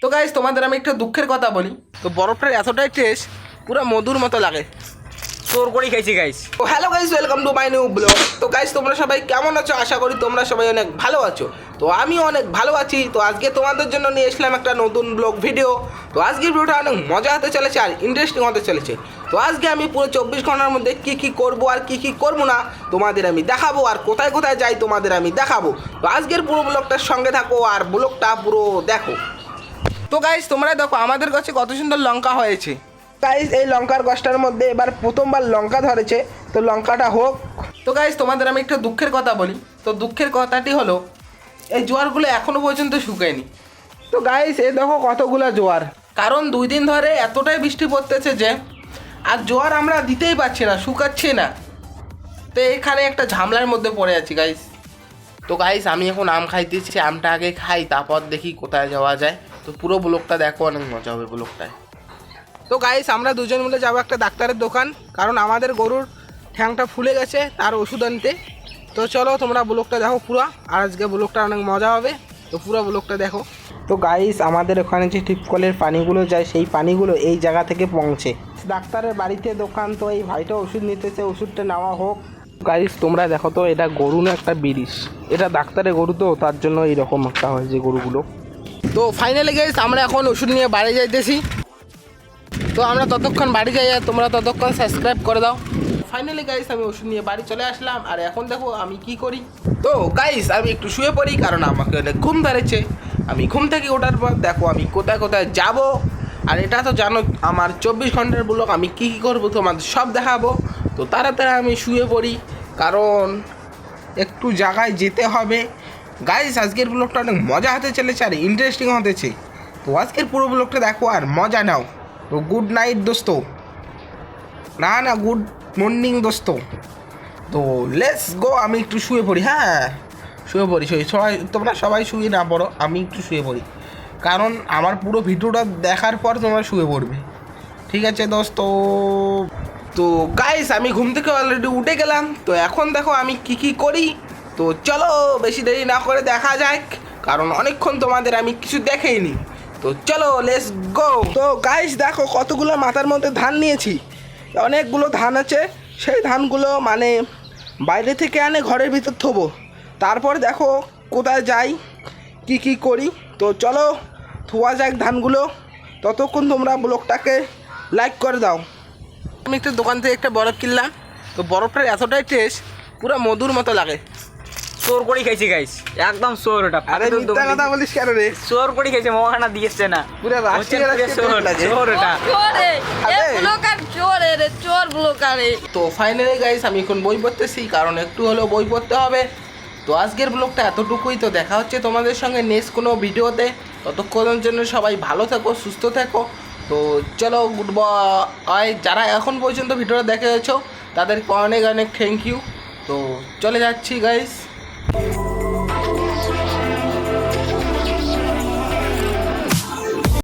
তো গাইস তোমাদের আমি একটা দুঃখের কথা বলি, তো বরফটার এতটাই টেস্ট পুরো মধুর মতো লাগে। তোর করেই খাইছি গাইস। তো hello guys, welcome to my new blog. তো গাইস তোমরা সবাই কেমন আছো? আশা করি তোমরা সবাই অনেক ভালো আছো। তো আমি অনেক ভালো আছি। তো আজকে তোমাদের জন্য নিয়ে এসলাম একটা নতুন ব্লগ ভিডিও। তো আজকের ভিডিওটা অনেক মজা হতে চলেছে আর ইন্টারেস্টিং হতে চলেছে। তো আজকে আমি পুরো 24 ঘন্টার মধ্যে কী করবো আর কী করবো না তোমাদের আমি দেখাবো, আর কোথায় কোথায় যাই তোমাদের আমি দেখাবো। তো আজকের পুরো ব্লগটার সঙ্গে থাকো আর ব্লগটা পুরো দেখো। তো গাইস তোমরা দেখো আমাদের গাছে কত সুন্দর লঙ্কা হয়েছে। গাইস এই লঙ্কার গাছটার মধ্যে এবার প্রথমবার লঙ্কা ধরেছে, তো লঙ্কাটা হোক। তো গাইস তোমাদের আমি একটা দুঃখের কথা বলি। তো দুঃখের কথাটি হলো এই জোয়ারগুলো এখনও পর্যন্ত শুকায়নি। তো গাইস এই দেখো কতগুলো জোয়ার, কারণ 2 দিন ধরে এতটাই বৃষ্টি পড়তেছে যে আর জোয়ার আমরা দিতেই পারছি না, শুকাচ্ছে না। তো এখানে একটা ঝামেলার মধ্যে পড়ে আছি গাইস। তো গাইস আমি এখন আম খাইতেছি, আমটা আগে খাই তারপর দেখি কোথায় যাওয়া যায়। তো পুরো ব্লগটা দেখো, অনেক মজা হবে ব্লগটায়। তো গাইস আমরা দুজন মিলে যাবো একটা ডাক্তারের দোকান, কারণ আমাদের গরুর ঠ্যাংটা ফুলে গেছে, তার ওষুধ আনতে। তো চলো তোমরা ব্লগটা দেখো পুরো, আর আজকে ব্লগটা অনেক মজা হবে। তো পুরো ব্লগটা দেখো। তো গাইস আমাদের ওখানে যে টিপকলের পানিগুলো যায়, সেই পানিগুলো এই জায়গা থেকে পৌঁছে ডাক্তারের বাড়িতে দোকান। তো এই ভাইটা ওষুধ নিতেছে, ওষুধটা নেওয়া হোক। গাইস তোমরা দেখো তো, এটা গরু না একটা বিরিশ, এটা ডাক্তারের গরু, তো তার জন্য এইরকম একটা হয় যে গরুগুলো। তো ফাইনালি গাইস আমরা এখন ওষুধ নিয়ে বাড়ি যাইতেছি। তো আমরা ততক্ষণ বাড়ি যাই আর তোমরা ততক্ষণ সাবস্ক্রাইব করে দাও। ফাইনালি গাইস আমি ওষুধ নিয়ে বাড়ি চলে আসলাম, আর এখন দেখো আমি কি করি। তো গাইস আমি একটু শুয়ে পড়ি, কারণ আমাকে অনেক ঘুম ধরেছে। আমি ঘুম থেকে ওঠার পর দেখো আমি কোথায় কোথায় যাব, আর এটা তো জানো আমার 24 ঘন্টার ব্লগ, আমি কি করবো তোমাদের সব দেখাবো। তো তাড়াতাড়ি আমি শুয়ে পড়ি, কারণ একটু জায়গায় যেতে হবে। গাইস আজকের ব্লগটা অনেক মজা হতে চলেছে আর ইন্টারেস্টিং হতেছে। তো আজকের পুরো ব্লগটা দেখো আর মজা নাও। তো গুড নাইট দোস্ত, না গুড মর্নিং দোস্ত। তো লেটস গো, আমি একটু শুয়ে পড়ি। হ্যাঁ শুয়ে পড়ি, সবাই তোমরা সবাই শুয়ে না পড়ো, আমি একটু শুয়ে পড়ি, কারণ আমার পুরো ভিডিওটা দেখার পর তোমরা শুয়ে পড়বে। ঠিক আছে দোস্ত। তো গাইস আমি ঘুম থেকে অলরেডি উঠে গেলাম। তো এখন দেখো আমি কি করি। তো চলো বেশি দেরি না করে দেখা যাক, কারণ অনেকক্ষণ তোমাদের আমি কিছু দেখাইনি। তো চলো লেটস গো। তো গাইস দেখো কতগুলো মাথার মধ্যে ধান নিয়েছি, অনেকগুলো ধান আছে। সেই ধানগুলো মানে বাইরে থেকে আনে ঘরের ভিতর থবো, তারপর দেখো কোথায় যাই কি করি। তো চলো থোয়া যাক ধানগুলো, ততক্ষণ তোমরা ব্লগটাকে লাইক করে দাও। আমি একটা দোকান থেকে একটা বরফ কিনলাম, তো বরফটার এতটাই টেস্ট পুরো মধুর মতো লাগে। চোর করেই খাইছি গাইস, একদম চোর ওটা। আরে মিথ্যা কথা বলিস কেন রে? চোর করেই খাইছে, মোহানা দিয়েছে না পুরো রাষ্ট্রীয় চোর লাগে। চোর ওটা। তো ফাইনালি গাইস আমি এখন বই পড়তেছি, কারণ একটু হলেও বই পড়তে হবে। তো আজকের ব্লগটা এতটুকুই। তো দেখা হচ্ছে তোমাদের সঙ্গে নেক্সট কোনো ভিডিওতে। ততক্ষণের জন্য সবাই ভালো থেকো, সুস্থ থেকো। তো চলো গুড বাই। যারা এখন পর্যন্ত ভিডিওটা দেখে গেছো তাদেরকে অনেক অনেক থ্যাংক ইউ। তো চলে যাচ্ছি গাইস।